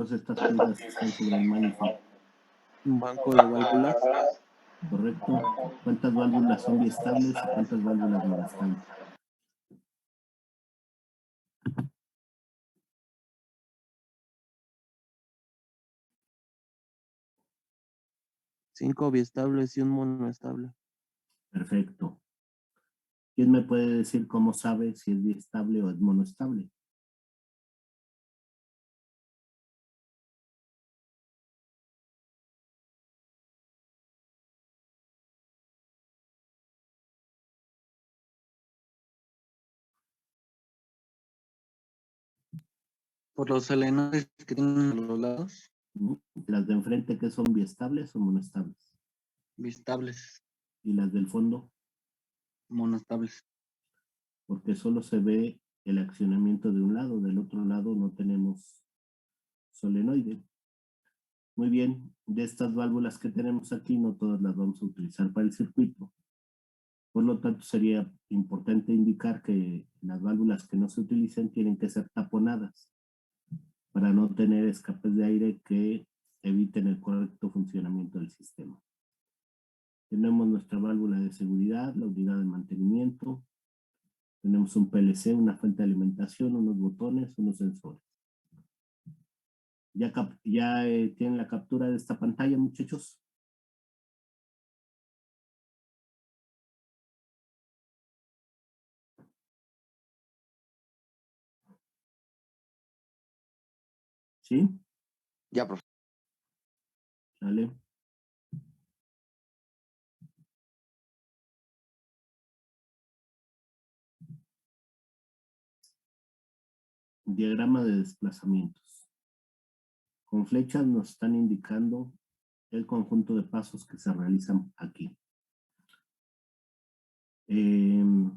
estas piedras que están sobre el manifold. Un banco de válvulas. Correcto. ¿Cuántas válvulas son biestables y cuántas válvulas monoestables? Cinco biestables y un monoestable. Perfecto. ¿Quién me puede decir cómo sabe si es biestable o es monoestable? Por los solenoides que tienen a los lados. Las de enfrente, ¿qué son biestables o monoestables? Biestables. ¿Y las del fondo? Monoestables. Porque solo se ve el accionamiento de un lado, del otro lado no tenemos solenoide. Muy bien, de estas válvulas que tenemos aquí, no todas las vamos a utilizar para el circuito. Por lo tanto, sería importante indicar que las válvulas que no se utilicen tienen que ser taponadas para no tener escapes de aire que eviten el correcto funcionamiento del sistema. Tenemos nuestra válvula de seguridad, la unidad de mantenimiento, tenemos un PLC, una fuente de alimentación, unos botones, unos sensores. ¿Ya tienen la captura de esta pantalla, muchachos? ¿Sí? Ya, profe. ¿Sale? Diagrama de desplazamientos. Con flechas nos están indicando el conjunto de pasos que se realizan aquí. ¿Quién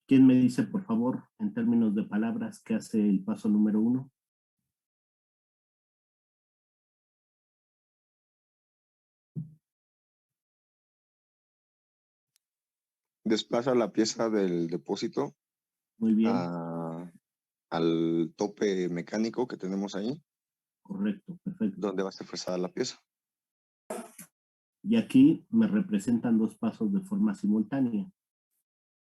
me dice, por favor, en términos de palabras, qué hace el paso número 1? Desplaza la pieza del depósito Muy bien, al tope mecánico que tenemos ahí, correcto, perfecto. donde va a ser fresada la pieza. Y aquí me representan dos pasos de forma simultánea.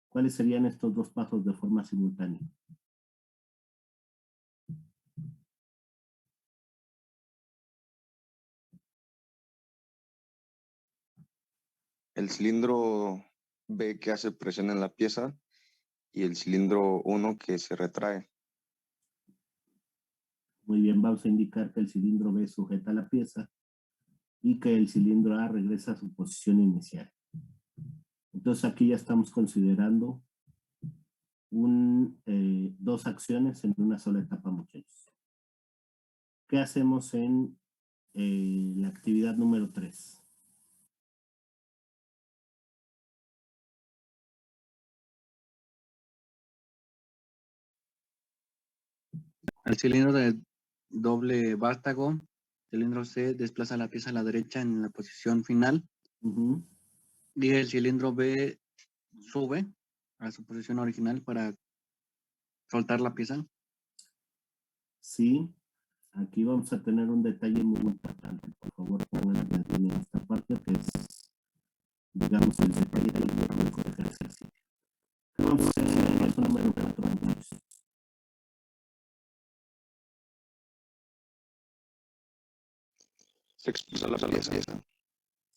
¿Cuáles serían estos dos pasos de forma simultánea? El cilindro B que hace presión en la pieza y el cilindro 1 que se retrae. Muy bien, vamos a indicar que el cilindro B sujeta la pieza y que el cilindro A regresa a su posición inicial. Entonces aquí ya estamos considerando dos acciones en una sola etapa, muchachos. ¿Qué hacemos en la actividad número 3? El cilindro de doble vástago, cilindro C, desplaza la pieza a la derecha en la posición final. Y el cilindro B sube a su posición original para soltar la pieza. Sí, aquí vamos a tener un detalle muy importante. Por favor, pongan atención en esta parte que es, digamos, el detalle del ejercicio. ¿Qué vamos a hacer en el paso número 4, muchachos? Se expulsa la pieza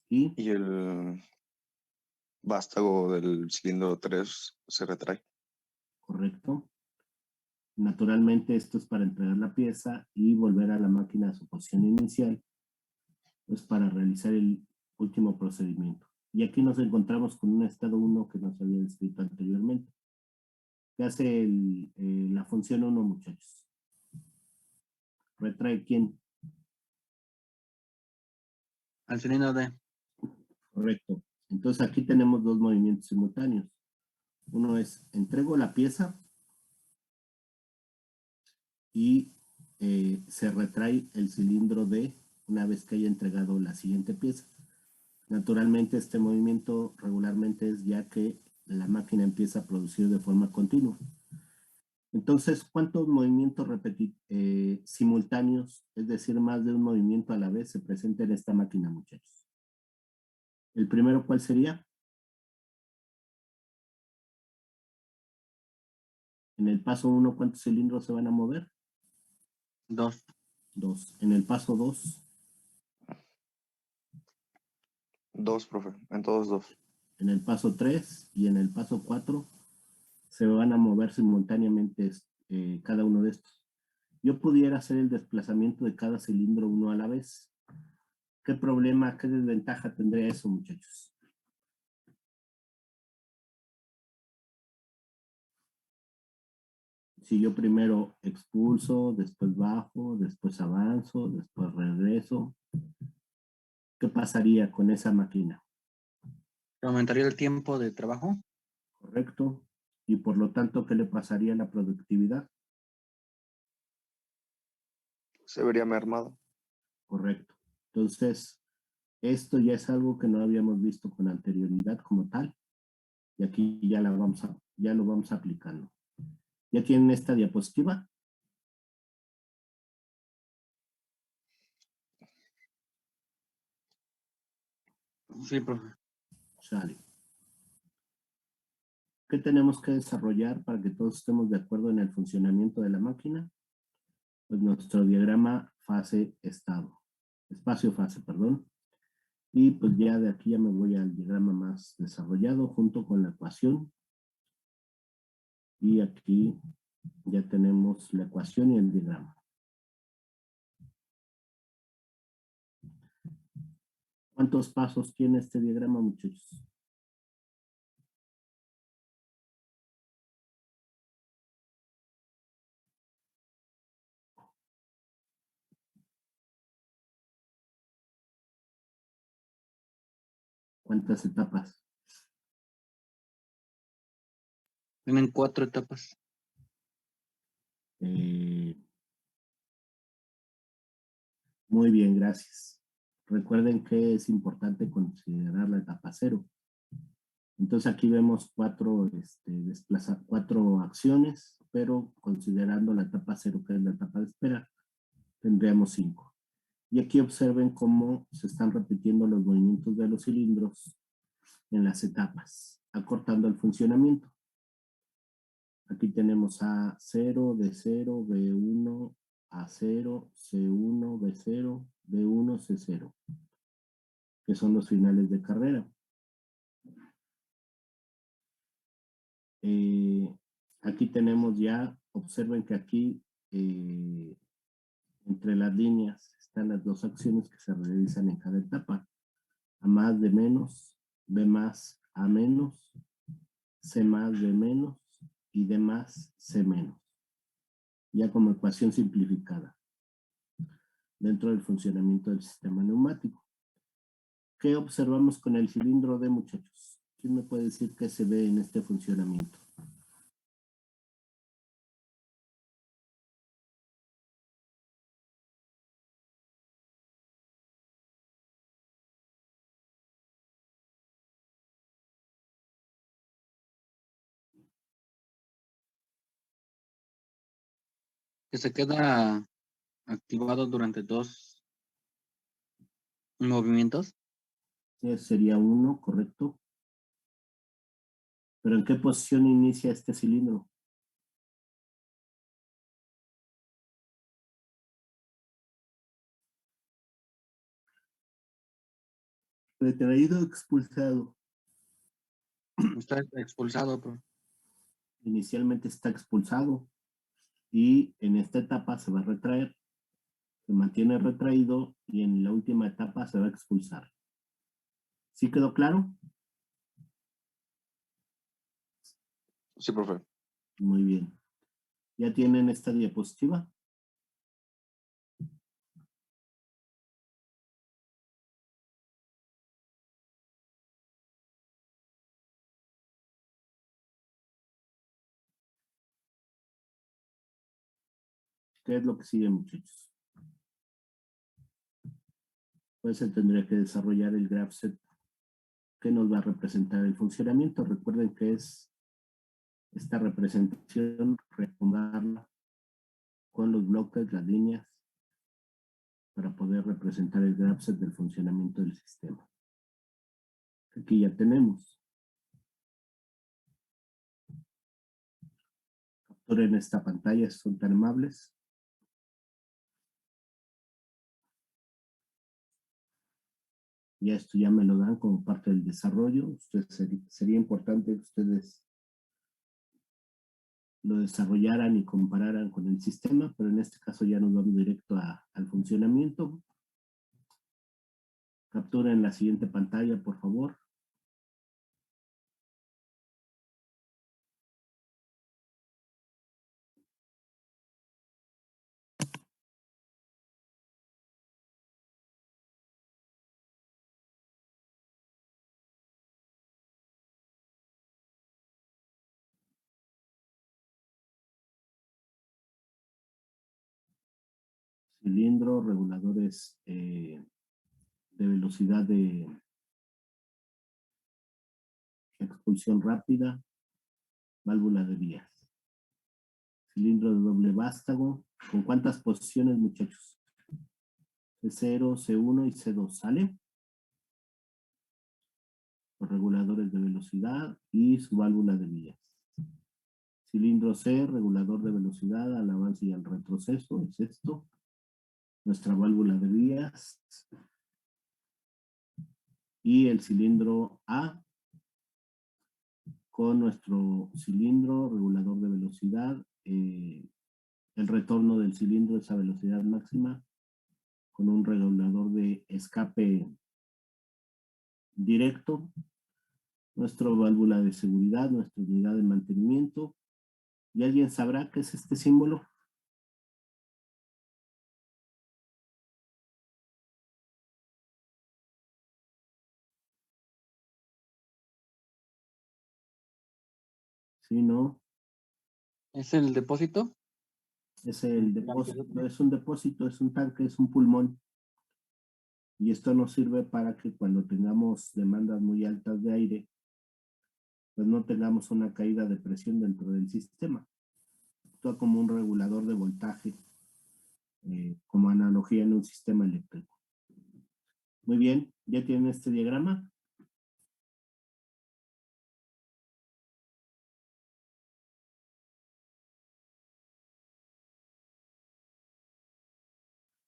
¿Y? y el vástago del cilindro 3 se retrae. Correcto. Naturalmente esto es para entregar la pieza y volver a la máquina a su posición inicial, pues para realizar el último procedimiento. Y aquí nos encontramos con un estado 1 que nos había descrito anteriormente. ¿Qué hace la función 1, muchachos? ¿Retrae quién? Al cilindro D. Correcto. Entonces aquí tenemos dos movimientos simultáneos. Uno es, entrego la pieza y se retrae el cilindro D una vez que haya entregado la siguiente pieza. Naturalmente este movimiento regularmente es ya que la máquina empieza a producir de forma continua. Entonces, ¿cuántos movimientos simultáneos, es decir, más de un movimiento a la vez, se presenta en esta máquina, muchachos? ¿El primero cuál sería? En el paso 1, ¿cuántos cilindros se van a mover? 2. 2. En el paso 2. 2, profe. En todos 2. En el paso 3 y en el paso 4 se van a mover simultáneamente cada uno de estos. Yo pudiera hacer el desplazamiento de cada cilindro uno a la vez. ¿Qué problema, qué desventaja tendría eso, muchachos? Si yo primero expulso, después bajo, después avanzo, después regreso, ¿qué pasaría con esa máquina? ¿Aumentaría el tiempo de trabajo? ¿Correcto? Y por lo tanto, ¿qué le pasaría a la productividad? Se vería mermado. Correcto. Entonces, esto ya es algo que no habíamos visto con anterioridad como tal. Y aquí ya lo vamos aplicando. ¿Ya tienen esta diapositiva? Sí, profe. Sale. ¿Qué tenemos que desarrollar para que todos estemos de acuerdo en el funcionamiento de la máquina? Pues nuestro diagrama fase-estado. Espacio-fase, perdón. Y pues ya de aquí ya me voy al diagrama más desarrollado junto con la ecuación. Y aquí ya tenemos la ecuación y el diagrama. ¿Cuántos pasos tiene este diagrama, muchachos? ¿Cuántas etapas? Tienen 4 etapas. Muy bien, gracias. Recuerden que es importante considerar la etapa 0. Entonces aquí vemos 4 acciones, pero considerando la etapa 0, que es la etapa de espera, tendríamos 5. Y aquí observen cómo se están repitiendo los movimientos de los cilindros en las etapas, acortando el funcionamiento. Aquí tenemos A0, D0, B1, A0, C1, B0, B1, C0, que son los finales de carrera. Aquí tenemos ya, observen que aquí entre las líneas están las 2 acciones que se realizan en cada etapa. A más de menos, B más A menos, C más B menos y D más C menos. Ya como ecuación simplificada dentro del funcionamiento del sistema neumático. ¿Qué observamos con el cilindro D, muchachos? ¿Quién me puede decir qué se ve en este funcionamiento? Que se queda activado durante 2 movimientos. Sería 1, correcto. ¿Pero en qué posición inicia este cilindro? Retraído o expulsado. Está expulsado, profe. Inicialmente está expulsado y en esta etapa se va a retraer, se mantiene retraído y en la última etapa se va a expulsar. ¿Sí quedó claro? Sí, profe. Muy bien. ¿Ya tienen esta diapositiva? ¿Qué es lo que sigue, muchachos? Pues se tendría que desarrollar el graph set que nos va a representar el funcionamiento. Recuerden que es esta representación, reacomodar con los bloques, las líneas, para poder representar el graph set del funcionamiento del sistema. Aquí ya tenemos. Capturen esta pantalla, son tan amables. Ya esto ya me lo dan como parte del desarrollo. Sería importante que ustedes lo desarrollaran y compararan con el sistema, pero en este caso ya nos vamos directo al funcionamiento. Capturen la siguiente pantalla, por favor. Cilindro, reguladores de velocidad de expulsión rápida, válvula de vías. Cilindro de doble vástago. ¿Con cuántas posiciones, muchachos? C0, C1 y C2, ¿sale? Los reguladores de velocidad y su válvula de vías. Cilindro C, regulador de velocidad al avance y al retroceso, es esto. Nuestra válvula de vías. Y el cilindro A con nuestro cilindro regulador de velocidad, el retorno del cilindro a esa velocidad máxima con un regulador de escape directo, nuestra válvula de seguridad, nuestra unidad de mantenimiento. ¿Y alguien sabrá qué es este símbolo? Sí, ¿no? ¿Es el depósito? Es el depósito, no es un depósito, es un tanque, es un pulmón. Y esto nos sirve para que cuando tengamos demandas muy altas de aire, pues no tengamos una caída de presión dentro del sistema. Actúa como un regulador de voltaje, como analogía en un sistema eléctrico. Muy bien, ¿ya tienen este diagrama?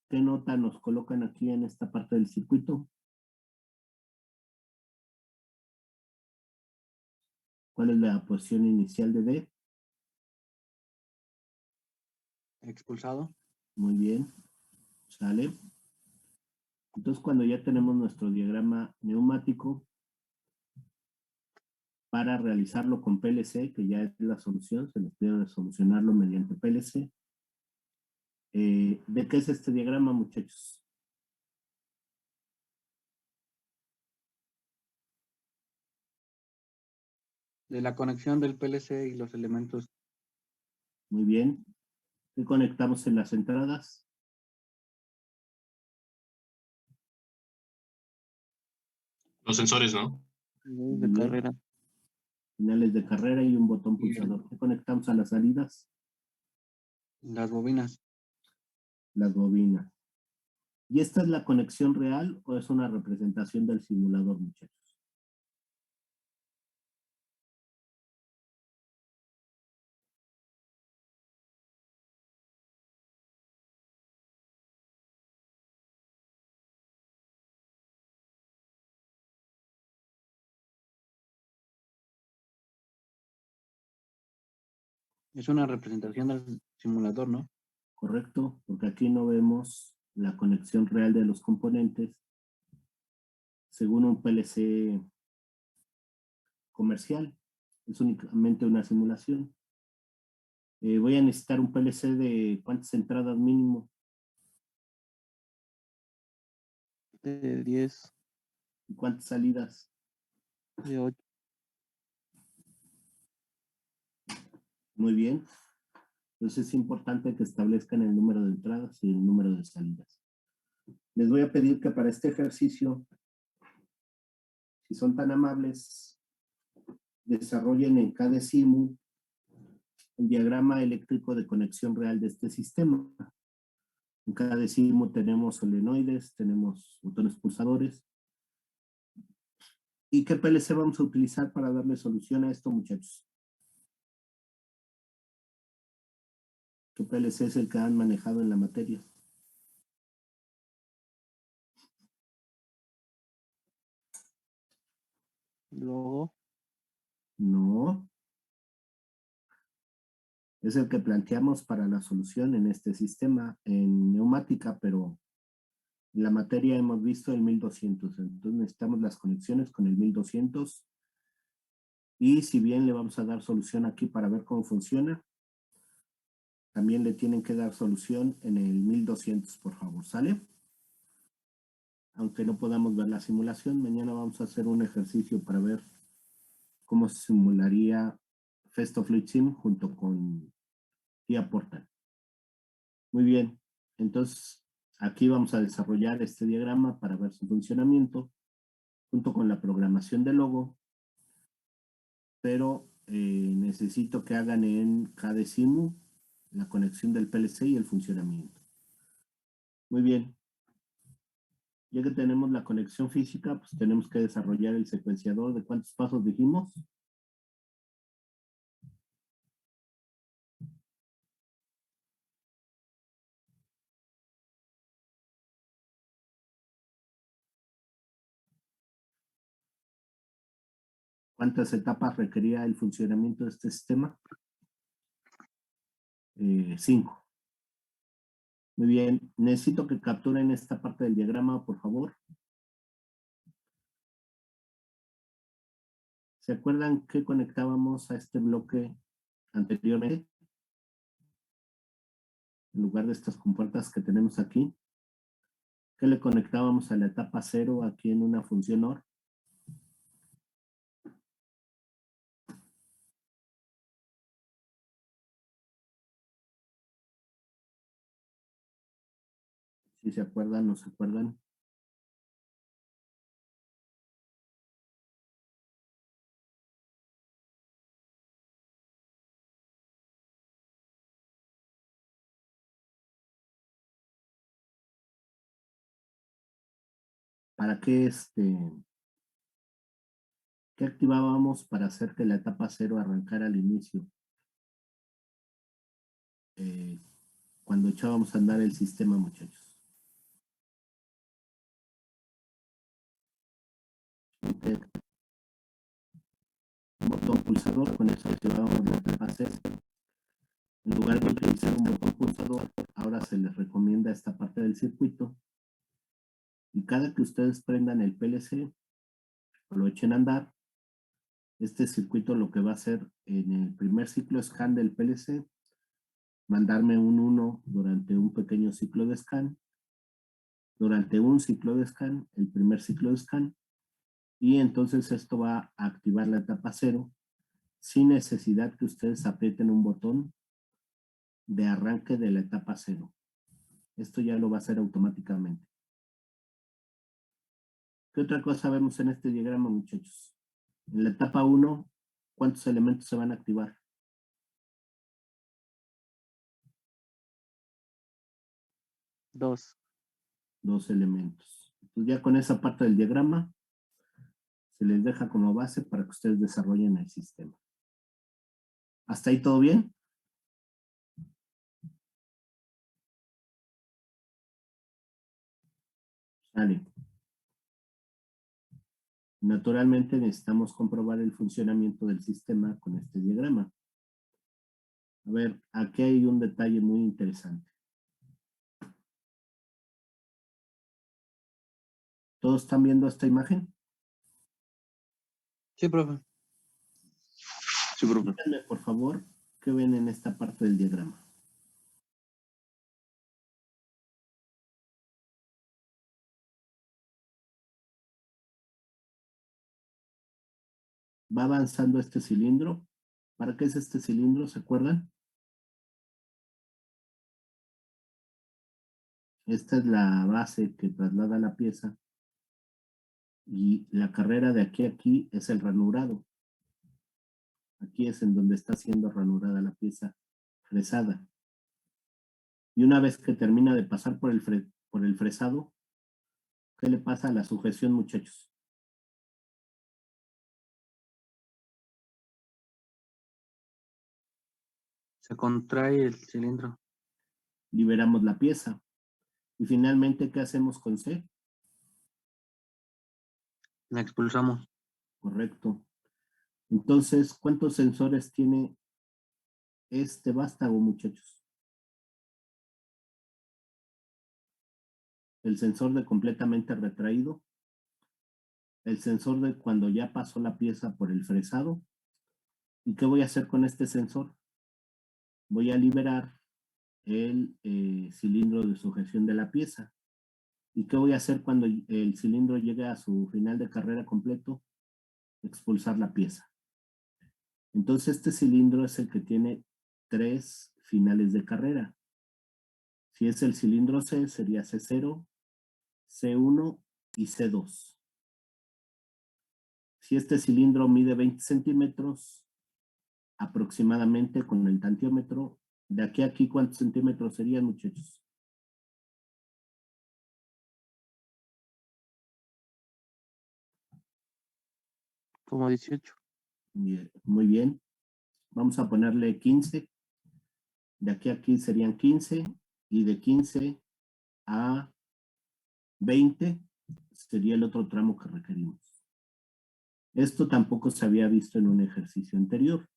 ¿Qué nota nos colocan aquí en esta parte del circuito? ¿Cuál es la posición inicial de D? Expulsado. Muy bien, sale. Entonces, cuando ya tenemos nuestro diagrama neumático, para realizarlo con PLC, que ya es la solución, se les pide solucionarlo mediante PLC. ¿De qué es este diagrama, muchachos? De la conexión del PLC y los elementos. Muy bien. ¿Qué conectamos en las entradas? Los sensores, ¿no? De carrera. Finales de carrera y un botón pulsador. ¿Qué conectamos a las salidas? Las bobinas. Las bobinas. ¿Y esta es la conexión real o es una representación del simulador, muchachos? Es una representación del simulador, ¿no? Correcto, porque aquí no vemos la conexión real de los componentes según un PLC comercial. Es únicamente una simulación. Voy a necesitar un PLC de ¿cuántas entradas mínimo? De 10, ¿Y cuántas salidas? de 8. Muy bien. Entonces es importante que establezcan el número de entradas y el número de salidas. Les voy a pedir que para este ejercicio, si son tan amables, desarrollen en KDesimu el diagrama eléctrico de conexión real de este sistema. En cada decimo tenemos solenoides, tenemos botones pulsadores. ¿Y qué PLC vamos a utilizar para darle solución a esto, muchachos? ¿Qué PLC es el que han manejado en la materia? Logo. No. Es el que planteamos para la solución en este sistema, en neumática, pero en la materia hemos visto el 1200. Entonces necesitamos las conexiones con el 1200. Y si bien le vamos a dar solución aquí para ver cómo funciona, también le tienen que dar solución en el 1200, por favor, ¿sale? Aunque no podamos ver la simulación, mañana vamos a hacer un ejercicio para ver cómo se simularía Festo Fluid Sim junto con TIA Portal. Muy bien, entonces aquí vamos a desarrollar este diagrama para ver su funcionamiento junto con la programación del logo, pero necesito que hagan en KDesimu la conexión del PLC y el funcionamiento. Muy bien. Ya que tenemos la conexión física, pues tenemos que desarrollar el secuenciador. ¿De cuántos pasos dijimos? ¿Cuántas etapas requería el funcionamiento de este sistema? 5. Muy bien. Necesito que capturen esta parte del diagrama, por favor. ¿Se acuerdan que conectábamos a este bloque anteriormente? En lugar de estas compuertas que tenemos aquí, ¿qué le conectábamos a la etapa 0 aquí en una función OR? Si se acuerdan, no se acuerdan. ¿Para qué qué activábamos para hacer que la etapa 0 arrancara al inicio? Cuando echábamos a andar el sistema, muchachos. Un botón pulsador, con eso activábamos la etapa 0. En lugar de utilizar un botón pulsador, ahora se les recomienda esta parte del circuito. Y cada que ustedes prendan el PLC o lo echen a andar, este circuito lo que va a hacer en el primer ciclo scan del PLC, mandarme un 1 durante un pequeño ciclo de scan, durante un ciclo de scan, el primer ciclo de scan, y entonces esto va a activar la etapa 0 sin necesidad que ustedes aprieten un botón de arranque de la etapa 0. Esto ya lo va a hacer automáticamente. ¿Qué otra cosa vemos en este diagrama, muchachos? En la etapa 1, ¿cuántos elementos se van a activar? 2. 2 elementos. Entonces ya con esa parte del diagrama se les deja como base para que ustedes desarrollen el sistema. ¿Hasta ahí todo bien? Sale. Naturalmente necesitamos comprobar el funcionamiento del sistema con este diagrama. A ver, aquí hay un detalle muy interesante. ¿Todos están viendo esta imagen? Sí, profe. Sí, profe. Díganme, por favor, ¿qué ven en esta parte del diagrama? Va avanzando este cilindro. ¿Para qué es este cilindro? ¿Se acuerdan? Esta es la base que traslada la pieza. Y la carrera de aquí a aquí es el ranurado. Aquí es en donde está siendo ranurada la pieza fresada. Y una vez que termina de pasar por el fresado, ¿qué le pasa a la sujeción, muchachos? Se contrae el cilindro. Liberamos la pieza. Y finalmente, ¿qué hacemos con C? La expulsamos. Correcto. Entonces, ¿cuántos sensores tiene este vástago, muchachos? El sensor de completamente retraído, el sensor de cuando ya pasó la pieza por el fresado. ¿Y qué voy a hacer con este sensor? Voy a liberar el cilindro de sujeción de la pieza. ¿Y qué voy a hacer cuando el cilindro llegue a su final de carrera completo? Expulsar la pieza. Entonces este cilindro es el que tiene 3 finales de carrera. Si es el cilindro C, sería C0, C1 y C2. Si este cilindro mide 20 centímetros, aproximadamente con el tantiómetro, de aquí a aquí, ¿cuántos centímetros serían, muchachos? Como 18. Muy bien. Vamos a ponerle 15. De aquí a aquí serían 15. Y de 15 a 20 sería el otro tramo que requerimos. Esto tampoco se había visto en un ejercicio anterior.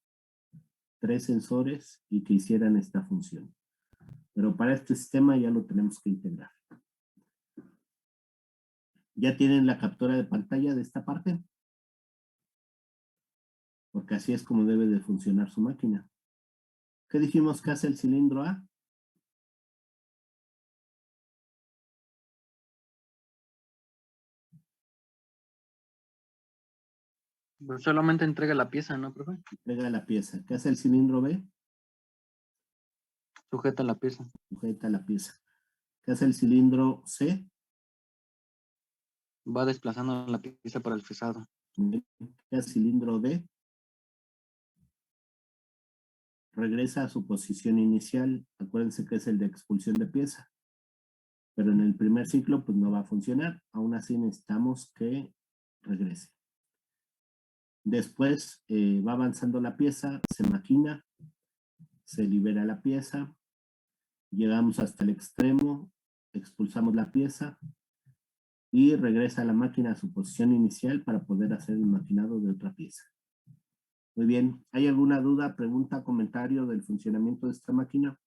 3 sensores y que hicieran esta función. Pero para este sistema ya lo tenemos que integrar. ¿Ya tienen la captura de pantalla de esta parte? Porque así es como debe de funcionar su máquina. ¿Qué dijimos que hace el cilindro A? Pues solamente entrega la pieza, ¿no, profe? Pega la pieza. ¿Qué hace el cilindro B? Sujeta la pieza. Sujeta la pieza. ¿Qué hace el cilindro C? Va desplazando la pieza para el fresado. ¿Qué hace el cilindro D? Regresa a su posición inicial. Acuérdense que es el de expulsión de pieza. Pero en el primer ciclo pues no va a funcionar. Aún así necesitamos que regrese. Después va avanzando la pieza, se maquina, se libera la pieza, llegamos hasta el extremo, expulsamos la pieza y regresa a la máquina a su posición inicial para poder hacer el maquinado de otra pieza. Muy bien, ¿hay alguna duda, pregunta, comentario del funcionamiento de esta máquina?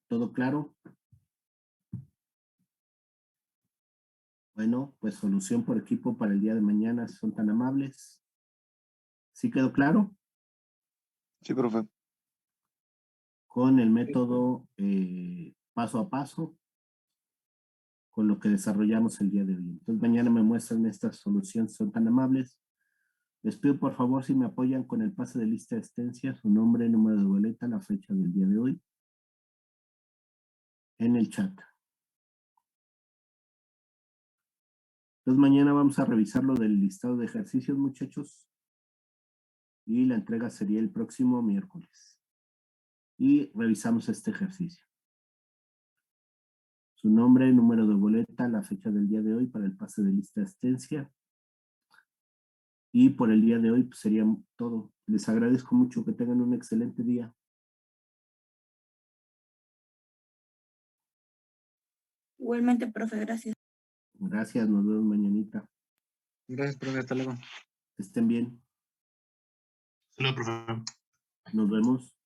¿Todo claro? Bueno, pues solución por equipo para el día de mañana, si son tan amables. ¿Sí quedó claro? Sí, profe. Con el método paso a paso, con lo que desarrollamos el día de hoy. Entonces mañana me muestran estas soluciones, son tan amables. Les pido por favor si me apoyan con el pase de lista de asistencia, su nombre, número de boleta, la fecha del día de hoy, en el chat. Entonces mañana vamos a revisar lo del listado de ejercicios, muchachos. Y la entrega sería el próximo miércoles. Y revisamos este ejercicio. Su nombre, número de boleta, la fecha del día de hoy para el pase de lista de asistencia. Y por el día de hoy pues sería todo. Les agradezco mucho, que tengan un excelente día. Igualmente, profe, gracias. Gracias, nos vemos mañanita. Gracias, profe. Hasta luego. Que estén bien. Hasta luego, profe. Nos vemos.